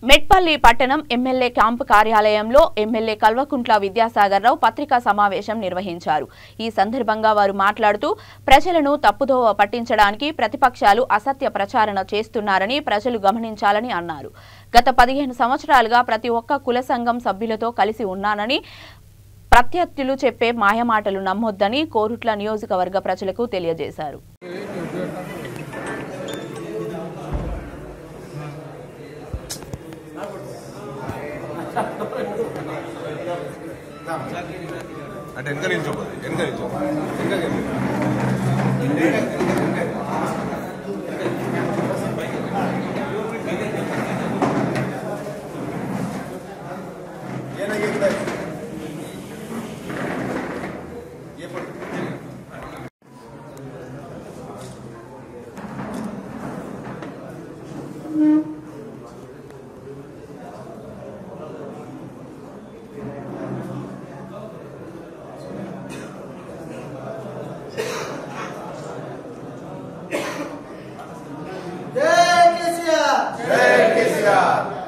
మెట్పల్లి పట్టణం MLA camp కార్యాలయంలో MLA Kalvakuntla Vidyasagar Rao పత్రికా సమావేశం నిర్వహించారు। ఈ సందర్భంగా వారు మాట్లాడుతూ ప్రజలను తప్పుదోవ పట్టించడానికి ప్రతిపక్షాలు అసత్య ప్రచారణ చేస్తున్నారని ప్రజలు గమనించాలని అన్నారు। గత 15 సంవత్సరాలుగా ప్రతి ఒక్క కుల సంఘం సభ్యులతో కలిసి ఉన్నానని ప్రత్యర్థులు చెప్పే మాయమాటలు నమ్మొద్దని కోరుట్ల నియోజకవర్గ ప్రజలకు తెలియజేశారు। అంటే ఎంకరేజ్ जय केसीआर।